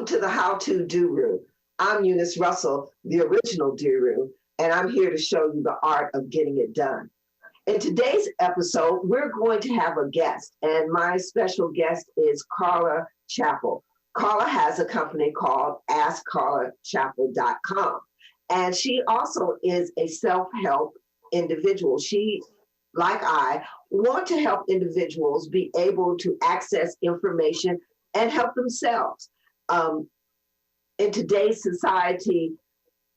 Welcome to the How To DoRu. I'm Eunice Russell, the original DoRu, and I'm here to show you the art of getting it done. In today's episode, we're going to have a guest, and my special guest is Carla Chapple. Carla has a company called AskCarlaChapple.com, and she also is a self-help individual. She, like I, want to help individuals be able to access information and help themselves. In today's society,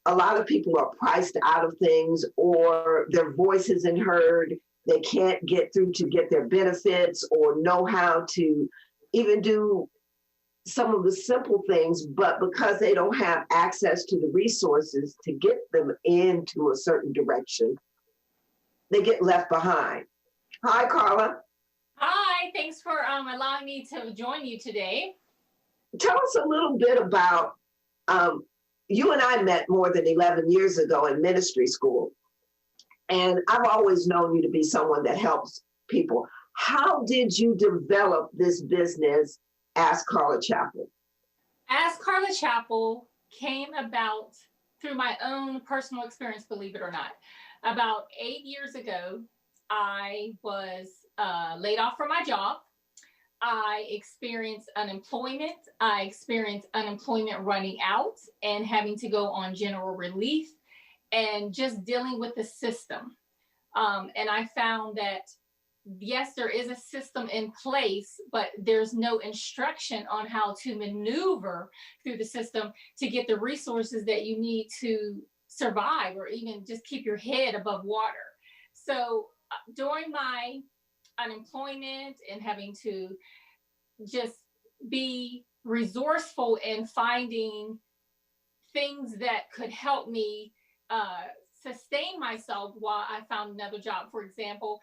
a lot of people are priced out of things, or their voice isn't heard. They can't get through to get their benefits or know how to even do some of the simple things, but because they don't have access to the resources to get them into a certain direction, they get left behind. Hi, Carla. Hi, thanks for allowing me to join you today. Tell us a little bit about, you and I met more than 11 years ago in ministry school, and I've always known you to be someone that helps people. How did you develop this business, Ask Carla Chapple? Ask Carla Chapple came about through my own personal experience, believe it or not. About 8 years ago, I was laid off from my job. I experienced unemployment. I experienced unemployment running out and having to go on general relief and just dealing with the system. And I found that, yes, there is a system in place, but there's no instruction on how to maneuver through the system to get the resources that you need to survive or even just keep your head above water. So during my unemployment and having to just be resourceful in finding things that could help me sustain myself while I found another job. For example,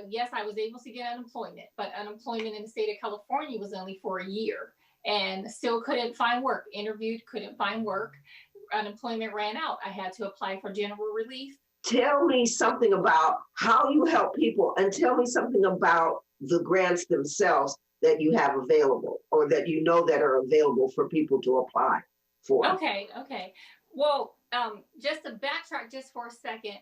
yes, I was able to get unemployment, but unemployment in the state of California was only for a year and still couldn't find work. Interviewed, couldn't find work. Unemployment ran out. I had to apply for general relief. Tell me something about how you help people, and tell me something about the grants themselves that you have available or that you know that are available for people to apply for. Okay. Well, just to backtrack just for a second,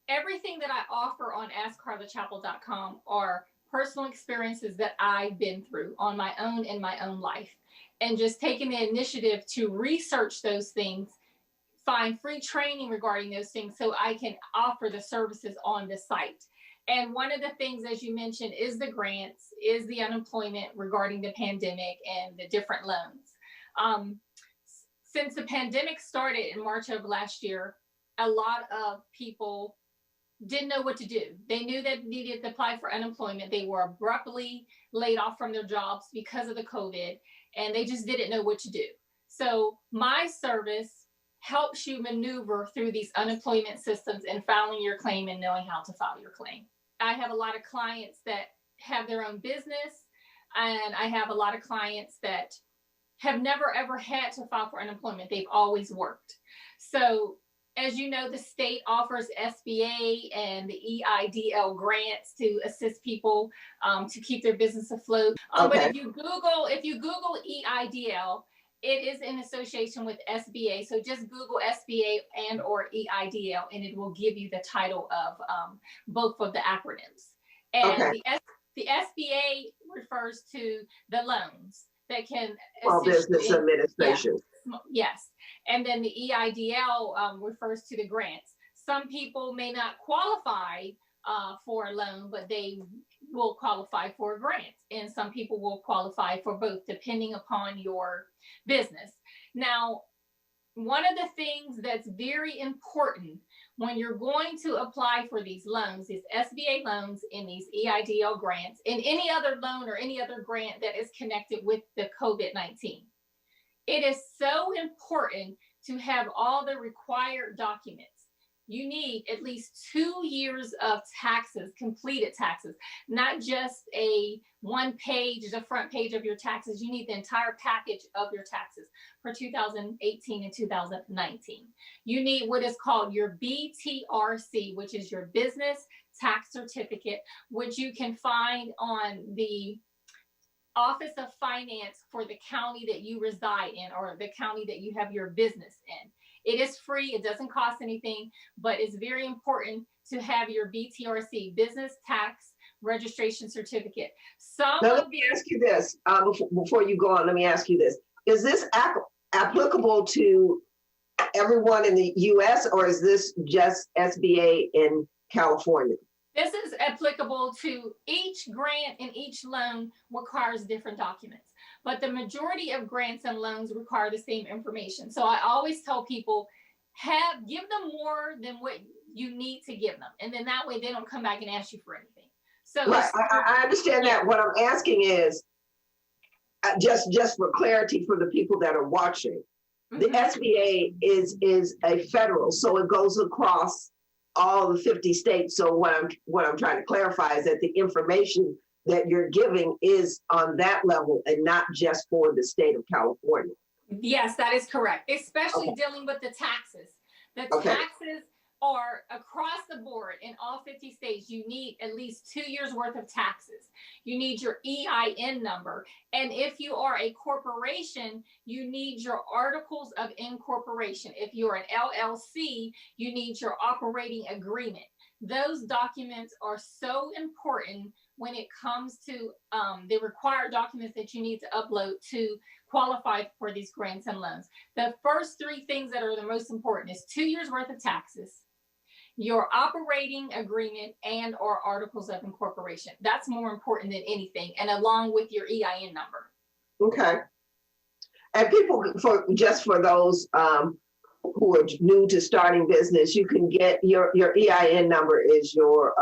everything that I offer on AskCarlaChapple.com are personal experiences that I've been through on my own in my own life, and just taking the initiative to research those things, find free training regarding those things so I can offer the services on the site. And one of the things, as you mentioned, is the grants, is the unemployment regarding the pandemic and the different loans. Since the pandemic started in March of last year, a lot of people didn't know what to do. They knew that they needed to apply for unemployment. They were abruptly laid off from their jobs because of the COVID, and they just didn't know what to do. So my service helps you maneuver through these unemployment systems and filing your claim and knowing how to file your claim. I have a lot of clients that have their own business, and I have a lot of clients that have never ever had to file for unemployment. They've always worked. So as you know, the state offers SBA and the EIDL grants to assist people to keep their business afloat. Okay. But if you Google EIDL, it is in association with SBA. So just Google SBA and or EIDL, and it will give you the title of both of the acronyms. And Okay. the SBA refers to the loans that can Small Business Administration. Yes. And then the EIDL refers to the grants. Some people may not qualify for a loan, but they will qualify for a grant. And some people will qualify for both, depending upon your business. Now, one of the things that's very important when you're going to apply for these loans, these SBA loans and these EIDL grants, and any other loan or any other grant that is connected with the COVID-19. It is so important to have all the required documents. You need at least 2 years of taxes, completed taxes, not just a one page, the front page of your taxes. You need the entire package of your taxes for 2018 and 2019. You need what is called your BTRC, which is your business tax certificate, which you can find on the Office of Finance for the county that you reside in or the county that you have your business in. It is free. It doesn't cost anything, but it's very important to have your BTRC, Business Tax Registration Certificate. Now, let me ask you this, before you go on, let me ask you this. Is this applicable to everyone in the U.S. or is this just SBA in California? This is applicable to each grant, and each loan requires different documents. But the majority of grants and loans require the same information. So I always tell people, give them more than what you need to give them. And then that way they don't come back and ask you for anything. So right. I understand that. What I'm asking is, just for clarity for the people that are watching, the SBA is a federal, so it goes across all the 50 states. So what I'm trying to clarify is that the information that you're giving is on that level and not just for the state of California. Yes, that is correct, especially dealing with the taxes. The taxes are across the board in all 50 states. You need at least 2 years worth of taxes. You need your EIN number. And if you are a corporation, you need your articles of incorporation. If you're an LLC, you need your operating agreement. Those documents are so important when it comes to the required documents that you need to upload to qualify for these grants and loans. The first three things that are the most important is 2 years worth of taxes, your operating agreement, and or articles of incorporation. That's more important than anything, and along with your EIN number. Okay. And people, for those who are new to starting business, you can get your EIN number is your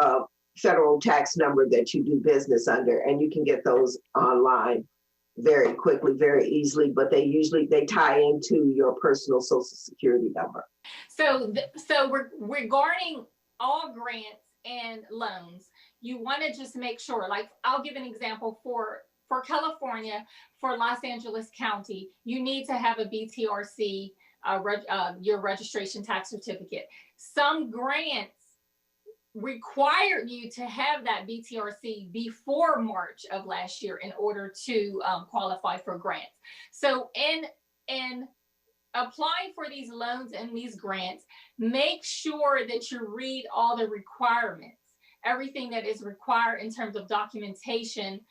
federal tax number that you do business under, and you can get those online very quickly, very easily, but they tie into your personal Social Security number. So regarding all grants and loans, you want to just make sure, like I'll give an example for California, for Los Angeles County, you need to have a BTRC, your registration tax certificate. Some grants require you to have that BTRC before March of last year in order to qualify for grants. So in applying for these loans and these grants, make sure that you read all the requirements, everything that is required in terms of documentation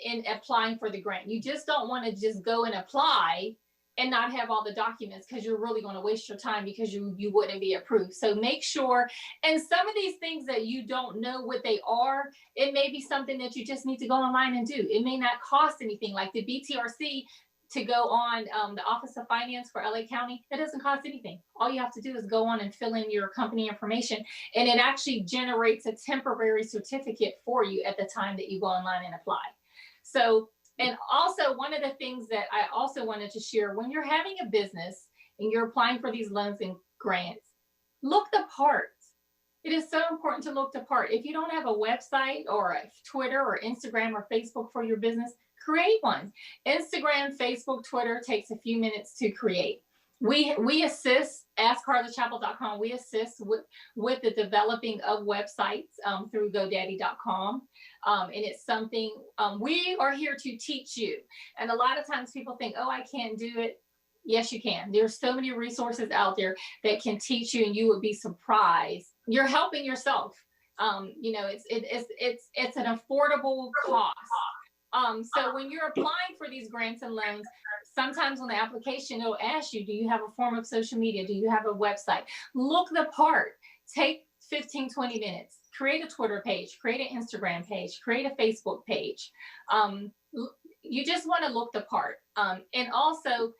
in applying for the grant. You just don't want to just go and apply and not have all the documents, because you're really going to waste your time because you wouldn't be approved. So make sure, and some of these things that you don't know what they are, it may be something that you just need to go online and do. It may not cost anything, like the BTRC to go on the Office of Finance for LA County. It doesn't cost anything. All you have to do is go on and fill in your company information, and it actually generates a temporary certificate for you at the time that you go online and apply. So, and also one of the things that I also wanted to share, when you're having a business and you're applying for these loans and grants, look the part. It is so important to look the part. If you don't have a website or a Twitter or Instagram or Facebook for your business, create one. Instagram, Facebook, Twitter takes a few minutes to create. We assist, askcarlachapple.com, we assist with the developing of websites through GoDaddy.com. And it's something we are here to teach you. And a lot of times people think, oh, I can't do it. Yes, you can. There's so many resources out there that can teach you, and you would be surprised. You're helping yourself. It's an affordable cost. So when you're applying for these grants and loans, sometimes on the application, it'll ask you, do you have a form of social media? Do you have a website? Look the part. Take 15, 20 minutes. Create a Twitter page. Create an Instagram page. Create a Facebook page. You just want to look the part. And also,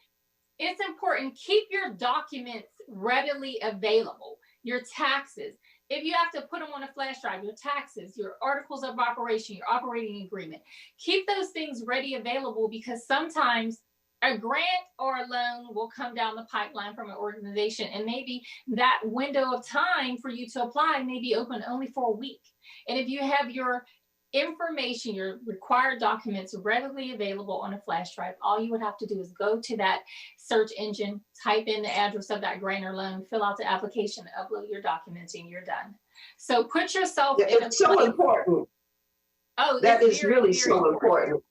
it's important, keep your documents readily available. Your taxes. If you have to put them on a flash drive, your taxes, your articles of operation, your operating agreement, keep those things ready available, because sometimes a grant or a loan will come down the pipeline from an organization, and maybe that window of time for you to apply may be open only for a week. And if you have your information, your required documents readily available on a flash drive, all you would have to do is go to that search engine, type in the address of that grant or loan, fill out the application, upload your documents, and you're done. So put yourself in it's so important. Oh, that is really so important.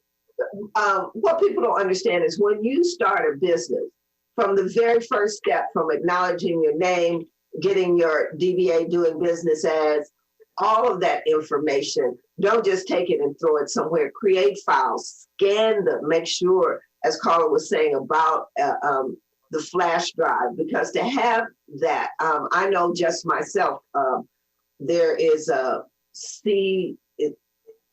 What people don't understand is when you start a business, from the very first step, from acknowledging your name, getting your DBA, doing business as, all of that information, don't just take it and throw it somewhere. Create files, scan them, make sure, as Carla was saying about the flash drive, because to have that, I know just myself, there is a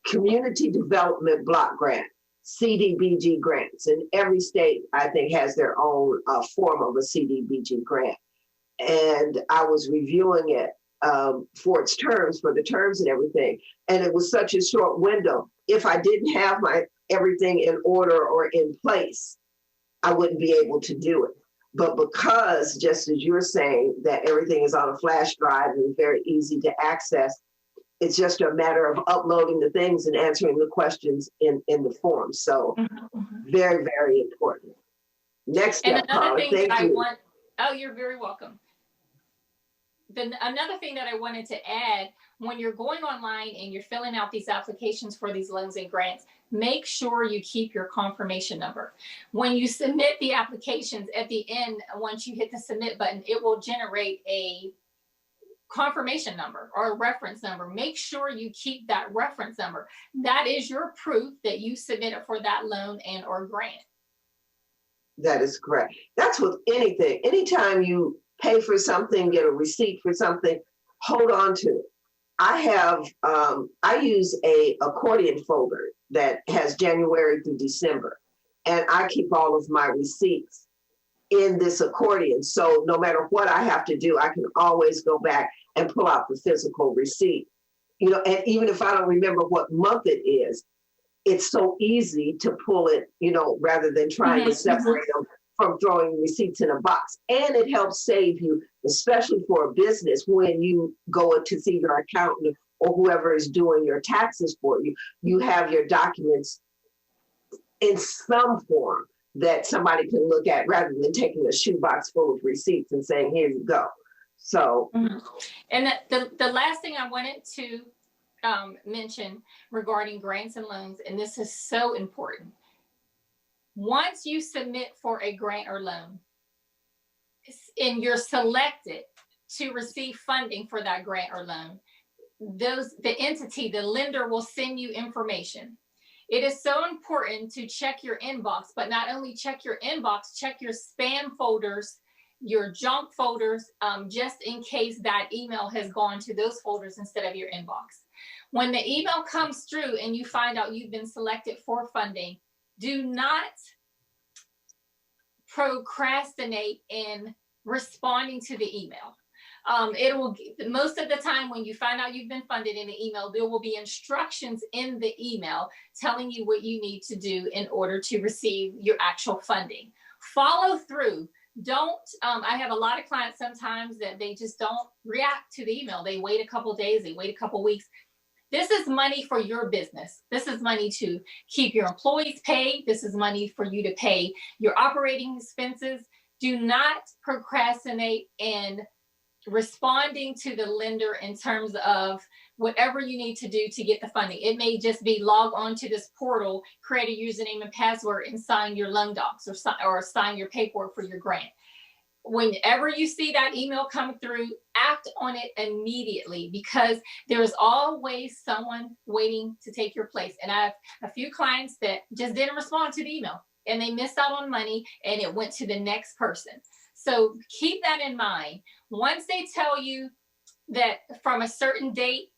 community development block grant, CDBG grants, and every state I think has their own form of a CDBG grant. And I was reviewing it for its terms, for the terms and everything, and it was such a short window. If I didn't have my everything in order or in place, I wouldn't be able to do it. But because, just as you're saying, that everything is on a flash drive and very easy to access, it's just a matter of uploading the things and answering the questions in the form. So very, very important. Next step, Carla. Thank you. Oh, you're very welcome. Another thing that I wanted to add, when you're going online and you're filling out these applications for these loans and grants, make sure you keep your confirmation number. When you submit the applications at the end, once you hit the submit button, it will generate a confirmation number or a reference number. Make sure you keep that reference number. That is your proof that you submitted for that loan and or grant. That is correct. That's with anything. Anytime you pay for something, get a receipt for something, hold on to it. I use a accordion folder that has January through December, and I keep all of my receipts in this accordion. So no matter what I have to do, I can always go back and pull out the physical receipt. You know, and even if I don't remember what month it is, it's so easy to pull it, you know, rather than trying to separate them from throwing receipts in a box. And it helps save you, especially for a business, when you go to see your accountant or whoever is doing your taxes for you, you have your documents in some form that somebody can look at rather than taking a shoebox full of receipts and saying, here you go. So. And the last thing I wanted to mention regarding grants and loans, and this is so important. Once you submit for a grant or loan and you're selected to receive funding for that grant or loan, the entity, the lender, will send you information. It is so important to check your inbox, but not only check your inbox, check your spam folders, your junk folders, just in case that email has gone to those folders instead of your inbox. When the email comes through and you find out you've been selected for funding, do not procrastinate in responding to the email. It will, most of the time when you find out you've been funded in the email, there will be instructions in the email telling you what you need to do in order to receive your actual funding. Follow through. Don't, I have a lot of clients sometimes that they just don't react to the email. They wait a couple of days, they wait a couple of weeks. This is money for your business. This is money to keep your employees paid. This is money for you to pay your operating expenses. Do not procrastinate in responding to the lender in terms of whatever you need to do to get the funding. It may just be log on to this portal, create a username and password, and sign your loan docs or sign your paperwork for your grant. Whenever you see that email come through, act on it immediately, because there's always someone waiting to take your place. And I have a few clients that just didn't respond to the email and they missed out on money and it went to the next person. So keep that in mind. Once they tell you that from a certain date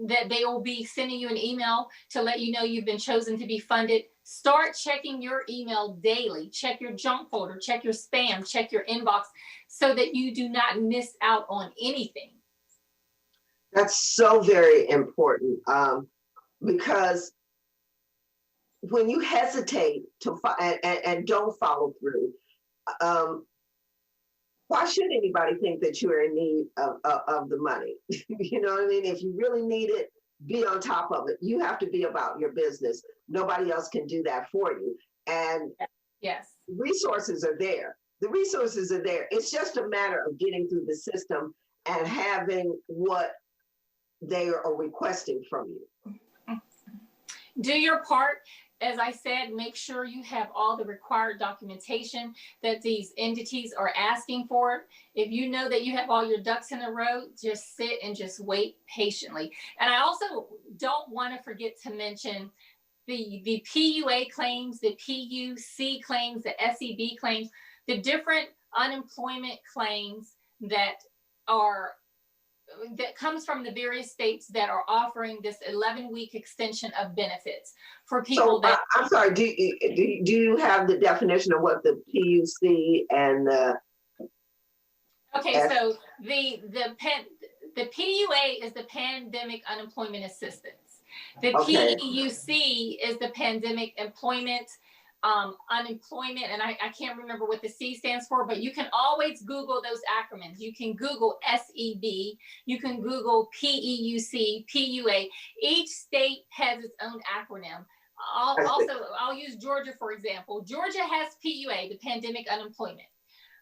that they will be sending you an email to let you know you've been chosen to be funded, start checking your email daily. Check your junk folder, check your spam, check your inbox, so that you do not miss out on anything. That's so very important, because when you hesitate to and don't follow through, why should anybody think that you're in need of the money? You know what I mean? If you really need it, be on top of it. You have to be about your business. Nobody else can do that for you. And yes, resources are there. The resources are there. It's just a matter of getting through the system and having what they are requesting from you. Do your part. As I said, make sure you have all the required documentation that these entities are asking for. If you know that you have all your ducks in a row, just sit and just wait patiently. And I also don't want to forget to mention the PUA claims, the PUC claims, the SEB claims, the different unemployment claims that are that comes from the various states that are offering this 11-week extension of benefits for people that. I'm sorry. Do you have the definition of what the PUC and the? Okay, so the PUA is the Pandemic Unemployment Assistance. The PEUC is the Pandemic Employment Unemployment, and I can't remember what the C stands for, but you can always Google those acronyms. You can Google SEB, you can Google PEUC, PUA. Each state has its own acronym. I'll use Georgia, for example. Georgia has PUA, the Pandemic Unemployment.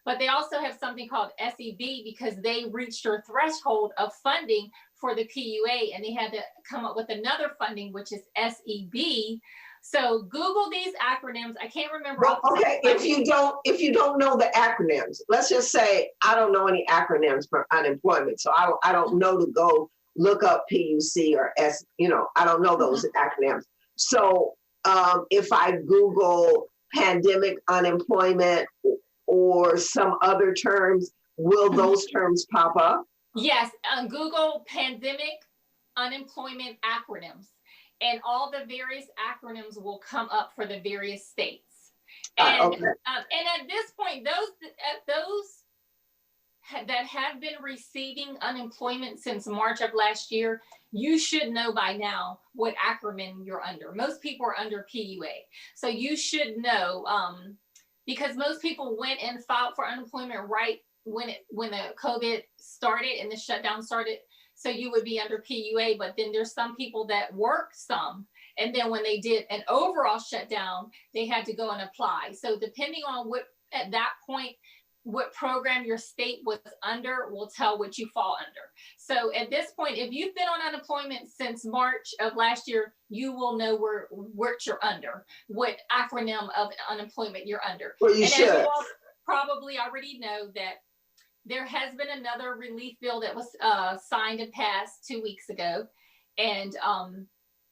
But they also have something called SEB because they reached their threshold of funding for the PUA, and they had to come up with another funding, which is SEB. So Google these acronyms. I can't remember. Well, okay, if you don't know the acronyms, let's just say I don't know any acronyms for unemployment, so I don't know to go look up PUC or S. I don't know those acronyms. So if I Google pandemic unemployment or some other terms, will those terms pop up? Yes, Google pandemic unemployment acronyms, and all the various acronyms will come up for the various states. And and at this point, those that have been receiving unemployment since March of last year, you should know by now what acronym you're under. Most people are under PUA, so you should know because most people went and filed for unemployment right when the COVID started and the shutdown started. So you would be under PUA, but then there's some people that worked some. And then when they did an overall shutdown, they had to go and apply. So depending on at that point, what program your state was under will tell what you fall under. So at this point, if you've been on unemployment since March of last year, you will know what you're under, what acronym of unemployment you're under. Well, you should. As you all probably already know that there has been another relief bill that was signed and passed 2 weeks ago. And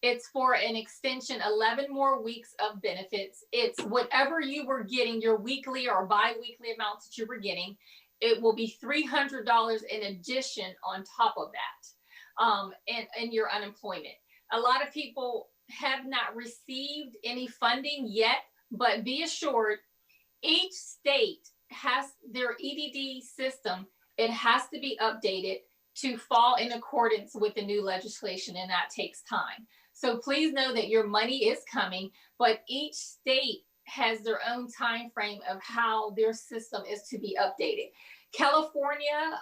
it's for an extension, 11 more weeks of benefits. It's whatever you were getting, your weekly or bi-weekly amounts that you were getting, it will be $300 in addition on top of that in your unemployment. A lot of people have not received any funding yet, but be assured each state has their EDD system. It has to be updated to fall in accordance with the new legislation, and that takes time. So please know that your money is coming, but each state has their own time frame of how their system is to be updated. California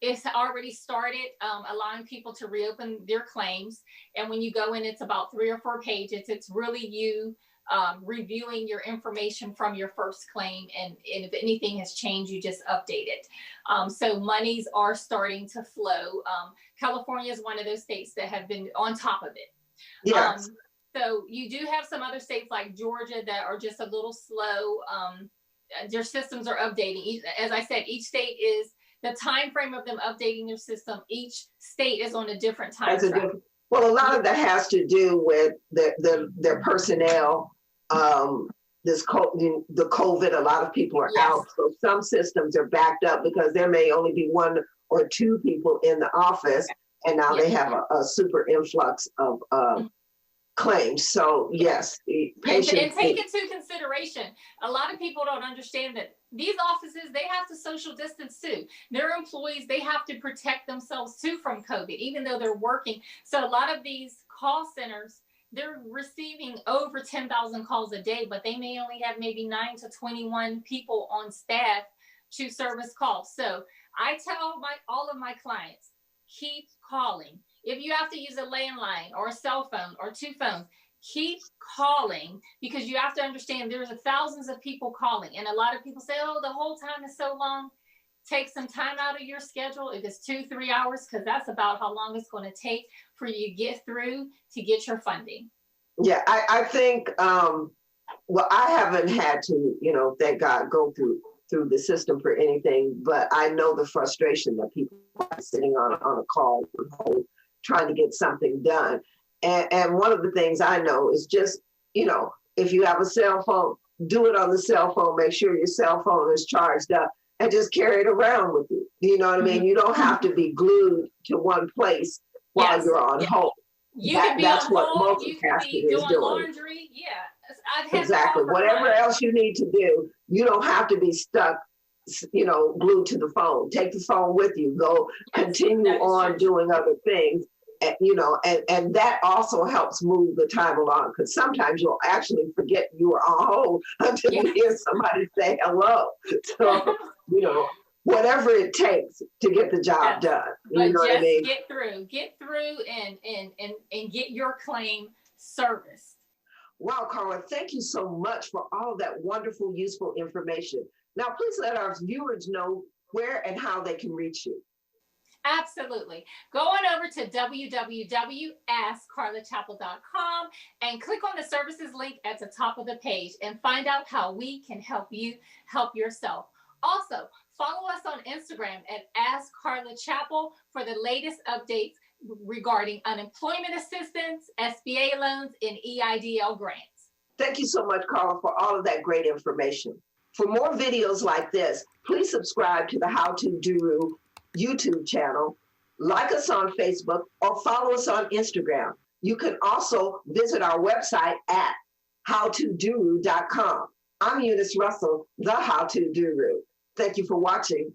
it's already started allowing people to reopen their claims, and when you go in, it's about 3 or 4 pages. It's really you reviewing your information from your first claim, and if anything has changed, you just update it. So monies are starting to flow. California is one of those states that have been on top of it. Yes. So you do have some other states like Georgia that are just a little slow. Their systems are updating. As I said, each state is the time frame of them updating their system. Each state is on a different time frame. Well, a lot of that has to do with their personnel. The COVID, a lot of people are out. So some systems are backed up because there may only be 1 or 2 people in the office, and now they have a super influx of claims. So yes, patience. And take into consideration, a lot of people don't understand that these offices, they have to social distance too. Their employees, they have to protect themselves too from COVID, even though they're working. So a lot of these call centers, they're receiving over 10,000 calls a day, but they may only have maybe 9 to 21 people on staff to service calls. So I tell all of my clients, keep calling. If you have to use a landline or a cell phone or 2 phones, keep calling, because you have to understand there's thousands of people calling. And a lot of people say, oh, the whole time is so long. Take some time out of your schedule. If it's 2-3 hours, because that's about how long it's going to take for you to get through to get your funding. Yeah, I think, well, I haven't had to, thank God, go through the system for anything, but I know the frustration that people are sitting on a call trying to get something done. And one of the things I know is just, if you have a cell phone, do it on the cell phone. Make sure your cell phone is charged up and just carry it around with you. You know what I mean? You don't have to be glued to one place while you're on hold. You can be That's on what hold. You can be multitasking is doing doing. laundry. Yeah, I've had Exactly. Whatever else you need to do, you don't have to be stuck, glued to the phone. Take the phone with you. Go continue on doing other things. And that also helps move the time along, because sometimes you'll actually forget you were on hold until you hear somebody say hello. So, whatever it takes to get the job done. But just what I mean? Get through and get your claim serviced. Wow, Carla, thank you so much for all of that wonderful, useful information. Now, please let our viewers know where and how they can reach you. Absolutely. Go on over to www.askcarlachapple.com and click on the services link at the top of the page and find out how we can help you help yourself. Also, follow us on Instagram at Ask Carla Chapple for the latest updates regarding unemployment assistance, SBA loans, and EIDL grants. Thank you so much, Carla, for all of that great information. For more videos like this, please subscribe to the How To DoRu YouTube channel, like us on Facebook, or follow us on Instagram. You can also visit our website at howtodoru.com. I'm Eunice Russell, the How To DoRu. Thank you for watching.